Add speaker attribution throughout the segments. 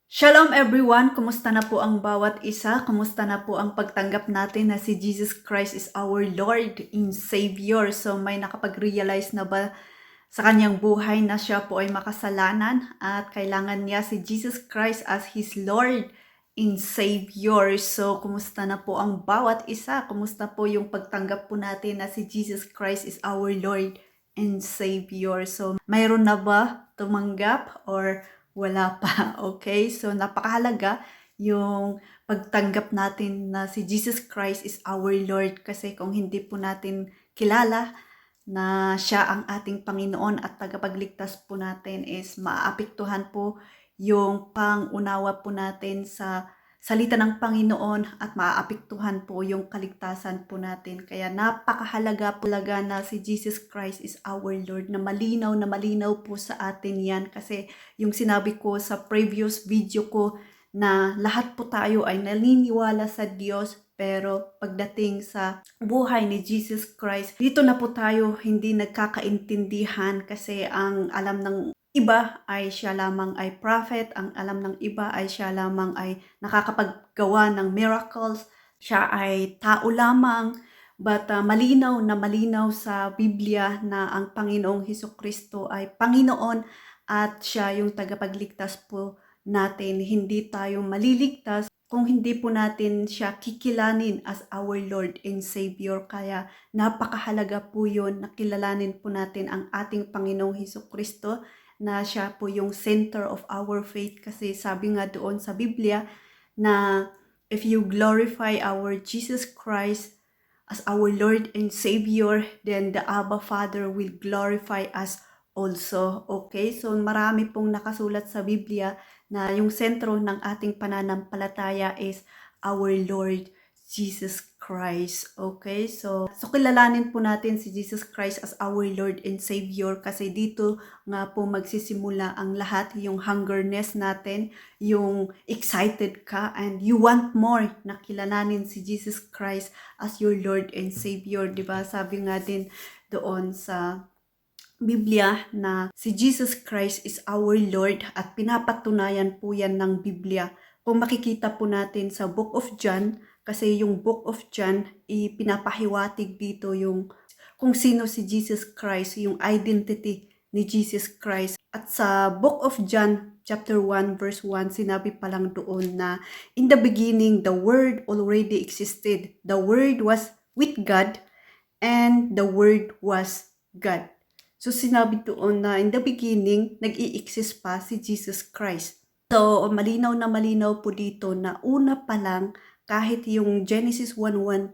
Speaker 1: Shalom everyone! Kumusta na po ang bawat isa? Kumusta na po ang pagtanggap natin na si Jesus Christ is our Lord and Savior? So may nakapag-realize na ba sa kanyang buhay na siya po ay makasalanan at kailangan niya si Jesus Christ as His Lord and Savior? So kumusta na po ang bawat isa? Kumusta po yung pagtanggap po natin na si Jesus Christ is our Lord and Savior? So mayroon na ba tumanggap or wala pa? Okay, so napakahalaga yung pagtanggap natin na si Jesus Christ is our Lord, kasi kung hindi po natin kilala na siya ang ating Panginoon at tagapagligtas po natin, is maaapektuhan po yung pangunawa po natin sa salita ng Panginoon at maaapektuhan po yung kaligtasan po natin. Kaya napakahalaga po talaga na si Jesus Christ is our Lord, na malinaw po sa atin yan. Kasi yung sinabi ko sa previous video ko na lahat po tayo ay naniniwala sa Diyos, pero pagdating sa buhay ni Jesus Christ, dito na po tayo hindi nagkakaintindihan, kasi ang alam ng iba ay siya lamang ay prophet, ang alam ng iba ay siya lamang ay nakakapaggawa ng miracles, siya ay tao lamang. But malinaw na malinaw sa Biblia na ang Panginoong Hesukristo ay Panginoon at siya yung tagapagligtas po natin. Hindi tayo maliligtas kung hindi po natin siya kikilanin as our Lord and Savior. Kaya napakahalaga po yun na kilalanin po natin ang ating Panginoong Hesukristo, na siya po yung center of our faith. Kasi sabi nga doon sa Biblia na if you glorify our Jesus Christ as our Lord and Savior, then the Abba Father will glorify us also. Okay, so marami pong nakasulat sa Biblia na yung sentro ng ating pananampalataya is our Lord Jesus Christ. Okay, so kilalanin po natin si Jesus Christ as our Lord and Savior, kasi dito nga po magsisimula ang lahat, yung hungerness natin, yung excited ka and you want more na kilalanin si Jesus Christ as your Lord and Savior. Diba? Sabi nga din doon sa Biblia na si Jesus Christ is our Lord, at pinapatunayan po yan ng Biblia. Kung makikita po natin sa Book of John, kasi yung Book of John, ipinapahiwatig dito yung kung sino si Jesus Christ, yung identity ni Jesus Christ. At sa Book of John, chapter 1, verse 1, sinabi pa lang doon na in the beginning, the Word already existed. The Word was with God, and the Word was God. So sinabi doon na in the beginning, nag-i-exist pa si Jesus Christ. So malinaw na malinaw po dito na una pa lang, kahit yung Genesis 1:1,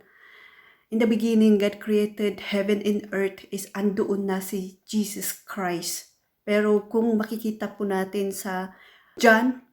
Speaker 1: in the beginning God created heaven and earth, is andoon na si Jesus Christ. Pero kung makikita po natin sa John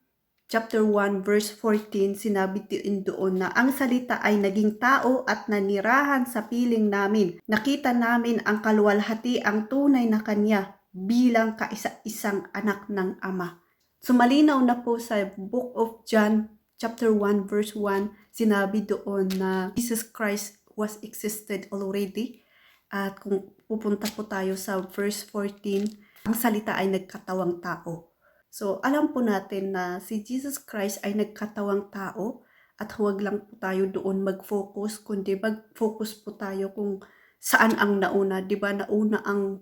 Speaker 1: chapter 1 verse 14, sinabi din doon na ang salita ay naging tao at nanirahan sa piling namin. Nakita namin ang kaluwalhati, ang tunay na kanya bilang kaisa-isang anak ng Ama. So malinaw na po sa Book of John chapter 1 verse 1, sinabi doon na Jesus Christ was existed already. At kung pupunta po tayo sa verse 14, ang salita ay nagkatawang tao. So alam po natin na si Jesus Christ ay nagkatawang tao, at huwag lang po tayo doon mag-focus, kundi mag-focus po tayo kung saan ang nauna. Diba nauna ang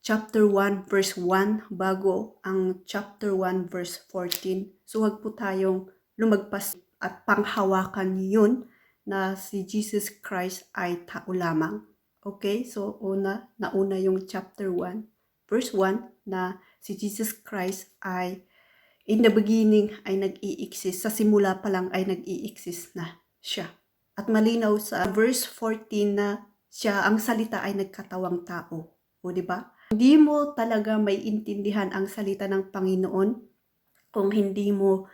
Speaker 1: chapter 1 verse 1 bago ang chapter 1 verse 14. So huwag po tayong lumagpas at panghawakan yun na si Jesus Christ ay tao lamang. Okay, so nauna yung chapter 1 verse 1 na si Jesus Christ ay in the beginning ay nag-i-exist. Sa simula pa lang ay nag-i-exist na siya. At malinaw sa verse 14 na siya, ang salita ay nagkatawang tao. O diba? Hindi mo talaga may intindihan ang salita ng Panginoon kung hindi mo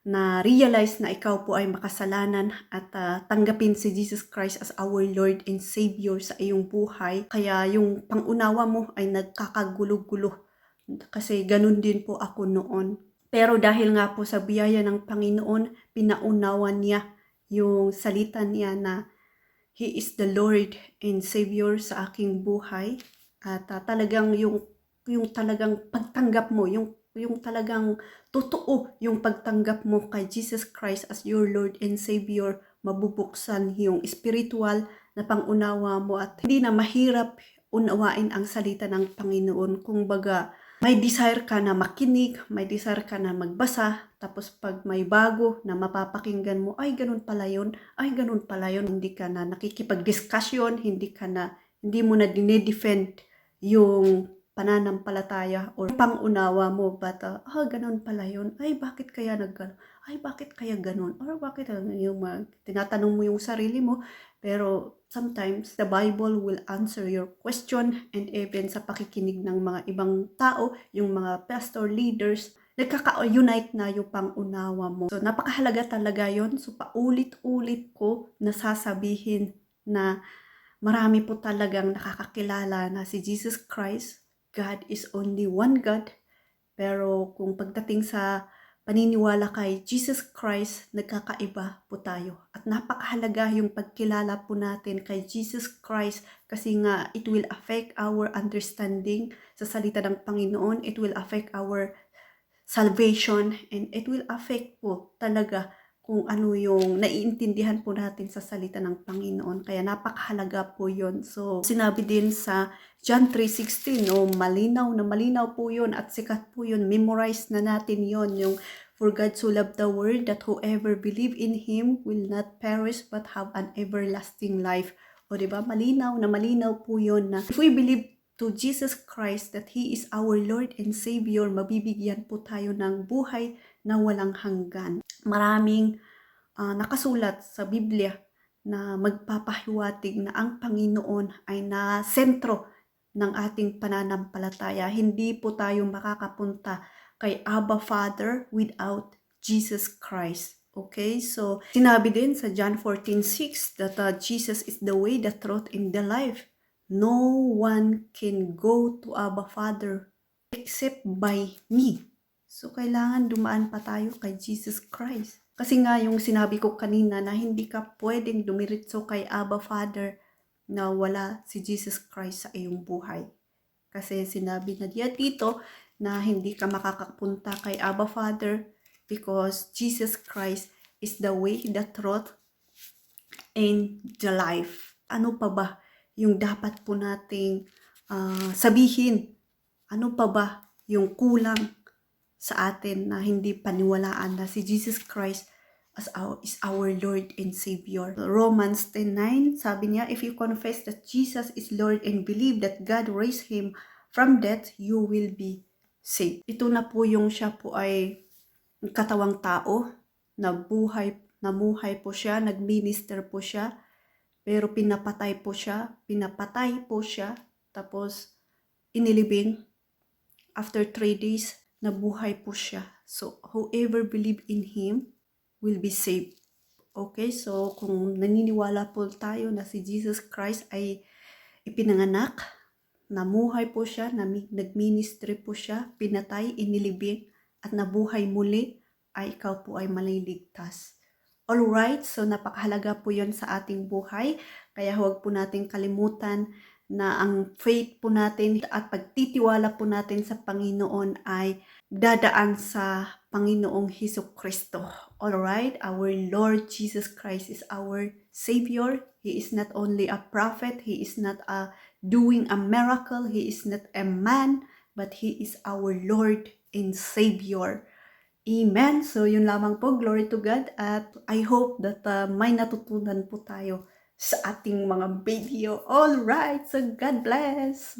Speaker 1: na-realize na ikaw po ay makasalanan at tanggapin si Jesus Christ as our Lord and Savior sa iyong buhay. Kaya yung pangunawa mo ay nagkakagulo-gulo, kasi ganun din po ako noon. Pero dahil nga po sa biyaya ng Panginoon, pinaunawan niya yung salita niya na He is the Lord and Savior sa aking buhay. At talagang yung talagang pagtanggap mo, yung yung talagang totoo yung pagtanggap mo kay Jesus Christ as your Lord and Savior, mabubuksan yung spiritual na pangunawa mo at hindi na mahirap unawain ang salita ng Panginoon. Kung baga, may desire ka na makinig, may desire ka na magbasa, tapos pag may bago na mapapakinggan mo, ay ganun pala yun, hindi ka na nakikipag-discussion, hindi mo na dinedefend yung pananampalataya or pangunawa mo, but ganun pala yun, ay bakit kaya nagganon, ay bakit kaya ganon, or bakit yung tinatanong mo yung sarili mo, pero sometimes the Bible will answer your question, and even sa pakikinig ng mga ibang tao, yung mga pastor leaders, nagkaka-unite na yung pangunawa mo. So napakahalaga talaga yon. So paulit-ulit ko nasasabihin na marami po talagang nakakakilala na si Jesus Christ, God is only one God. Pero kung pagdating sa paniniwala kay Jesus Christ, nagkakaiba po tayo. At napakahalaga yung pagkilala po natin kay Jesus Christ kasi nga it will affect our understanding sa salita ng Panginoon. It will affect our salvation and it will affect po talaga kung ano yung naiintindihan po natin sa salita ng Panginoon. Kaya napakahalaga po yun. So, sinabi din sa John 3:16, malinaw na malinaw po yun at sikat po yun. Memorize na natin yun. Yung, for God so loved the world that whoever believe in Him will not perish but have an everlasting life. O diba? Malinaw na malinaw po yun na if we believe to Jesus Christ that He is our Lord and Savior, mabibigyan po tayo ng buhay na walang hanggan. Maraming nakasulat sa Biblia na magpapahiwatig na ang Panginoon ay na sentro ng ating pananampalataya. Hindi po tayo makakapunta kay Abba Father without Jesus Christ. Okay, so sinabi din sa John 14:6 that Jesus is the way, the truth, and the life. No one can go to Abba Father except by me. So, kailangan dumaan pa tayo kay Jesus Christ. Kasi nga yung sinabi ko kanina na hindi ka pwedeng dumiritso kay Abba Father na wala si Jesus Christ sa iyong buhay. Kasi sinabi na dito na hindi ka makakapunta kay Abba Father because Jesus Christ is the way, the truth, and the life. Ano pa ba yung dapat po nating sabihin? Ano pa ba yung kulang sa atin na hindi paniwalaan na si Jesus Christ is our Lord and Savior? Romans 10:9, sabi niya, if you confess that Jesus is Lord and believe that God raised Him from death, you will be saved. Ito na po yung siya po ay katawang tao, namuhay po siya, nagminister po siya, pero pinapatay po siya, tapos inilibing. After 3 days, nabuhay po siya. So, whoever believe in Him will be saved. Okay, so kung naniniwala po tayo na si Jesus Christ ay ipinanganak, namuhay po siya, nagministry po siya, pinatay, inilibing, at nabuhay muli, ay ikaw po ay maliligtas. Alright, so napakahalaga po yon sa ating buhay. Kaya huwag po nating kalimutan na ang faith po natin at pagtitiwala po natin sa Panginoon ay dadaan sa Panginoong Hesukristo. Alright, our Lord Jesus Christ is our Savior. He is not only a prophet, He is not doing a miracle, He is not a man, but He is our Lord and Savior. Amen. So, yun lamang po. Glory to God. At I hope that may natutunan po tayo sa ating mga video. All right. So, God bless.